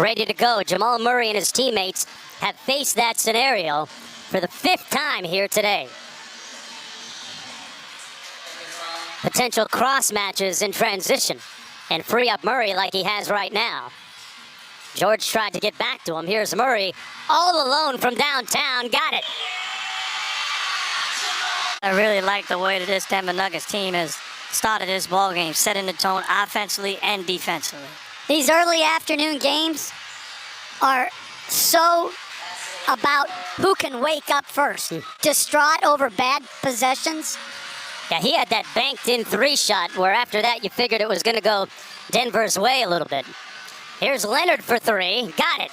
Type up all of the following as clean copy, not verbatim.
ready to go. Jamal Murray and his teammates have faced that scenario for the 5th time here today. Potential cross matches in transition and free up Murray like he has right now. George tried to get back to him. Here's Murray all alone from downtown. Got it. I really like the way that this Denver Nuggets team has started this ball game, setting the tone offensively and defensively. These early afternoon games are so about who can wake up first. Distraught over bad possessions. Yeah, he had that banked-in 3 shot where after that you figured it was going to go Denver's way a little bit. Here's Leonard for 3. Got it.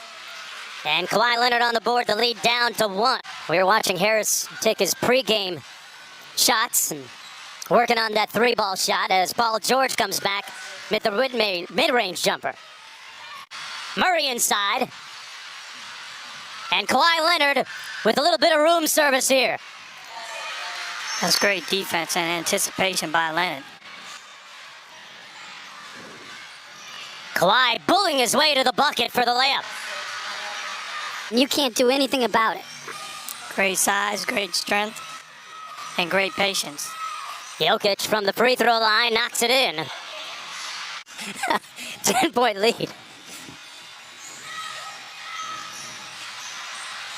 And Kawhi Leonard on the board, the lead down to 1. We were watching Harris take his pregame shots and working on that 3-ball shot as Paul George comes back with the mid-range jumper. Murray inside. And Kawhi Leonard with a little bit of room service here. That's great defense and anticipation by Leonard. Kawhi bullying his way to the bucket for the layup. You can't do anything about it. Great size, great strength, and great patience. Jokic from the free throw line knocks it in. 10-point lead.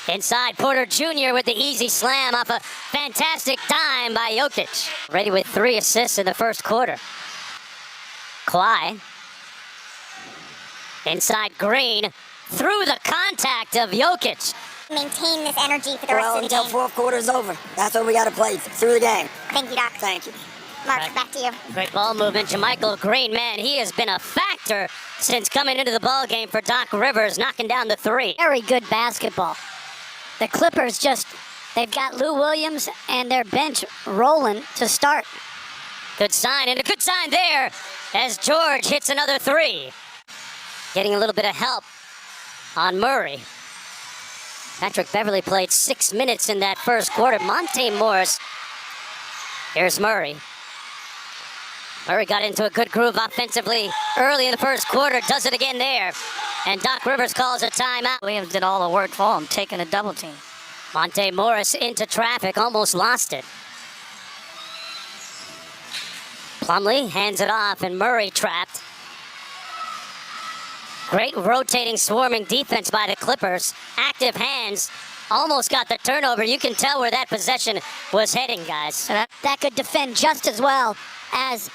Inside, Porter Jr. with the easy slam off a fantastic dime by Jokic. Ready with 3 assists in the first quarter. Kawhi. Inside Green. Through the contact of Jokic. Maintain this energy for the rest of the game. Until 4th quarter is over. That's what we got to play through the game. Thank you, Doc. Thank you. Mark, back to you. Great ball movement. JaMychal Green, man, he has been a factor since coming into the ball game for Doc Rivers, knocking down the 3. Very good basketball. The Clippers they've got Lou Williams and their bench rolling to start. Good sign, and a good sign there as George hits another 3. Getting a little bit of help on Murray. Patrick Beverley played 6 minutes in that first quarter. Monte Morris. Here's Murray. Murray got into a good groove offensively early in the first quarter. Does it again there. And Doc Rivers calls a timeout. Williams did all the work for him, taking a double team. Monte Morris into traffic, almost lost it. Plumlee hands it off, and Murray trapped. Great rotating, swarming defense by the Clippers. Active hands. Almost got the turnover. You can tell where that possession was heading, guys. That could defend just as well as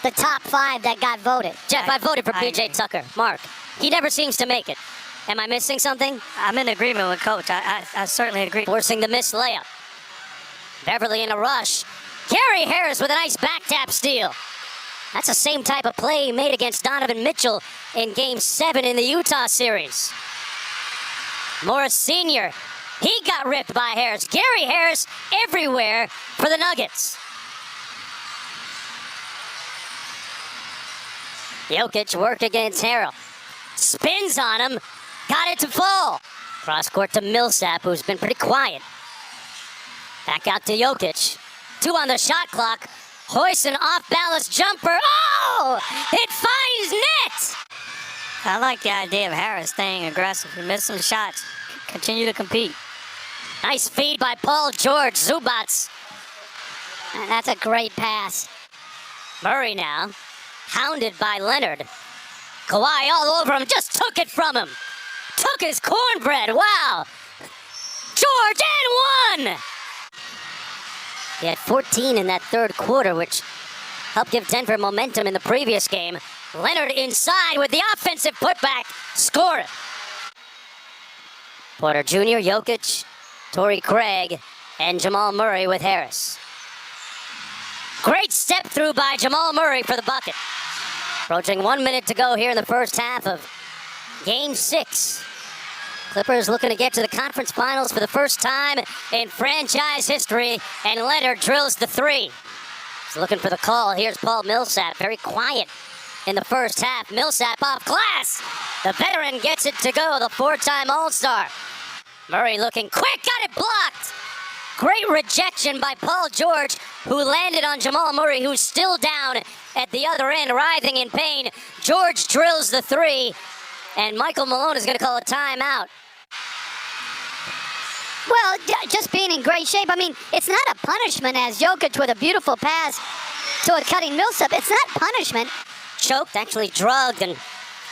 the top 5 that got voted. Jeff, I voted for PJ Tucker. Mark, he never seems to make it. Am I missing something? I'm in agreement with Coach. I certainly agree. Forcing the missed layup. Beverley in a rush. Gary Harris with a nice back tap steal. That's the same type of play he made against Donovan Mitchell in Game 7 in the Utah series. Morris Sr., he got ripped by Harris. Gary Harris everywhere for the Nuggets. Jokic worked against Harrell. Spins on him. Got it to fall. Cross court to Millsap, who's been pretty quiet. Back out to Jokic. 2 on the shot clock. Hoists an off-balance jumper. Oh! It finds net! I like the idea of Harris staying aggressive. He missed some shots. Continue to compete. Nice feed by Paul George. Zubats. And that's a great pass. Murray now. Hounded by Leonard. Kawhi all over him. Just took it from him. Took his cornbread. Wow. George and 1! He had 14 in that third quarter, which helped give Denver momentum in the previous game. Leonard inside with the offensive putback. Score it. Porter Jr., Jokic, Torrey Craig, and Jamal Murray with Harris. Great step through by Jamal Murray for the bucket. Approaching 1 minute to go here in the first half of Game 6. Clippers looking to get to the conference finals for the first time in franchise history, and Leonard drills the 3. He's looking for the call. Here's Paul Millsap, very quiet in the first half. Millsap off glass. The veteran gets it to go, the 4-time All-Star. Murray looking quick, got it blocked. Great rejection by Paul George, who landed on Jamal Murray, who's still down at the other end, writhing in pain. George drills the 3. and Michael Malone is going to call a timeout. Well, just being in great shape. I mean, it's not a punishment as Jokic with a beautiful pass to a cutting Millsap. It's not punishment. Choked, actually drugged, and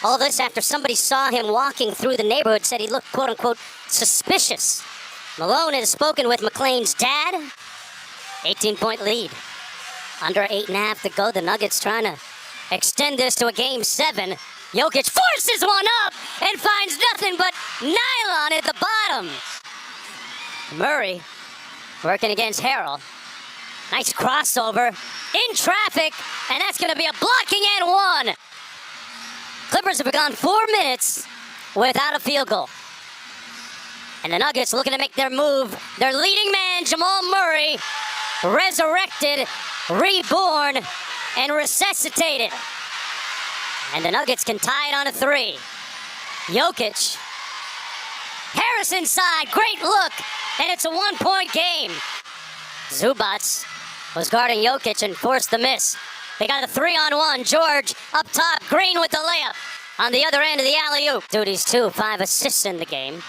all this after somebody saw him walking through the neighborhood, said he looked, quote-unquote, suspicious. Malone has spoken with McLean's dad. 18-point lead. Under 8.5 to go. The Nuggets trying to extend this to a Game 7. Jokic forces one up and finds nothing but nylon at the bottom. Murray working against Harrell. Nice crossover in traffic, and that's going to be a blocking and one. Clippers have gone 4 minutes without a field goal. And the Nuggets looking to make their move. Their leading man, Jamal Murray, resurrected, reborn, and resuscitated. And the Nuggets can tie it on a 3. Jokic. Harris inside, great look, and it's a 1-point game. Zubac was guarding Jokic and forced the miss. They got a 3-on-1. George up top, Green with the layup. On the other end of the alley-oop. Duty's 2, 5 assists in the game.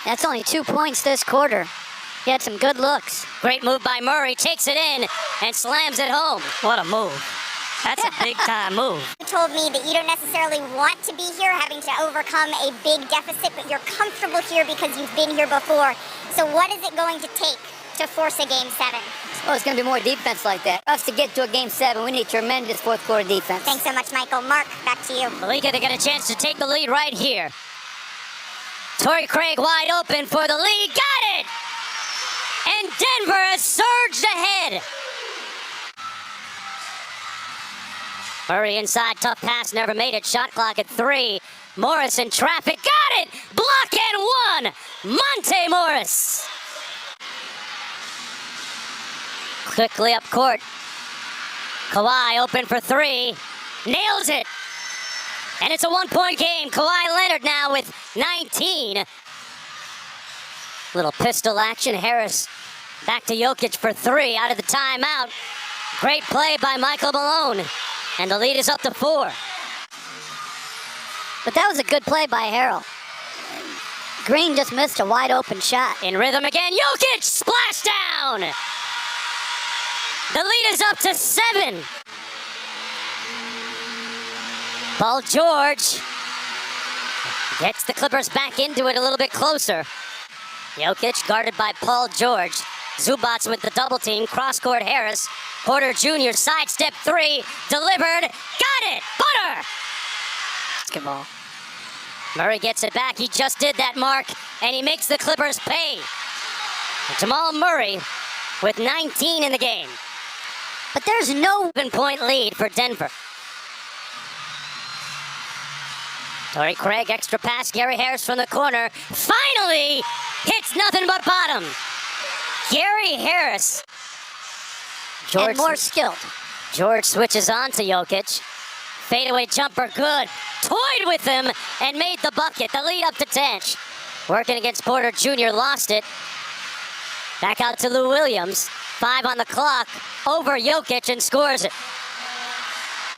That's only 2 points this quarter. He had some good looks. Great move by Murray, takes it in and slams it home. What a move. That's a big-time move. You told me that you don't necessarily want to be here, having to overcome a big deficit, but you're comfortable here because you've been here before. So what is it going to take to force a Game 7? Oh, it's going to be more defense like that. For us to get to a Game 7, we need tremendous fourth-quarter defense. Thanks so much, Michael. Mark, back to you. Malika, they get a chance to take the lead right here. Torrey Craig wide open for the lead. Got it! And Denver has surged ahead. Murray inside, tough pass, never made it. Shot clock at 3. Morris in traffic. Got it! Block and one! Monte Morris. Quickly up court. Kawhi open for 3. Nails it. And it's a 1-point game. Kawhi Leonard now with 19. Little pistol action. Harris back to Jokic for 3 out of the timeout. Great play by Michael Malone. And the lead is up to 4. But that was a good play by Harrell. Green just missed a wide open shot. In rhythm again. Jokic splashdown. The lead is up to 7. Paul George gets the Clippers back into it a little bit closer. Jokic guarded by Paul George. Zubac with the double team. Cross-court Harris. Porter Jr. sidestep 3. Delivered. Got it. Butter. Basketball. Murray gets it back. He just did that, Mark. And he makes the Clippers pay. Jamal Murray with 19 in the game. But there's no 7-point lead for Denver. Torrey Craig, extra pass. Gary Harris from the corner. Finally hits nothing but bottom. Gary Harris. and more skilled. George switches on to Jokic. Fadeaway jumper, good. Toyed with him and made the bucket. The lead up to 10. Working against Porter Jr., lost it. Back out to Lou Williams. 5 on the clock. Over Jokic and scores it.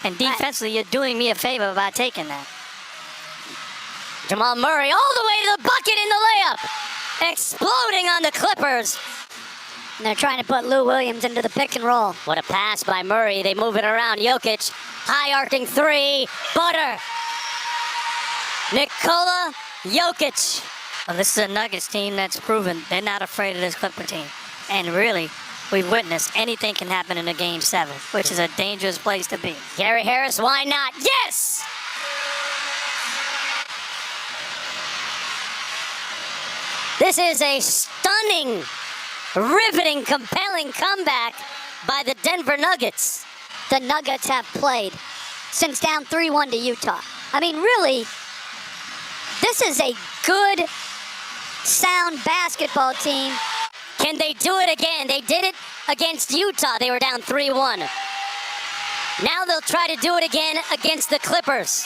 And defensively, you're doing me a favor by taking that. Jamal Murray all the way to the bucket in the layup. Exploding on the Clippers. And they're trying to put Lou Williams into the pick and roll. What a pass by Murray. They move it around. Jokic, high arcing 3. Butter. Nikola Jokic. Well, this is a Nuggets team that's proven they're not afraid of this Clipper team. And really, we've witnessed anything can happen in a Game 7, which is a dangerous place to be. Gary Harris, why not? Yes! This is a stunning, riveting, compelling comeback by the Denver Nuggets. The Nuggets have played since down 3-1 to Utah. I mean, really, this is a good, sound basketball team. Can they do it again? They did it against Utah. They were down 3-1. Now they'll try to do it again against the Clippers.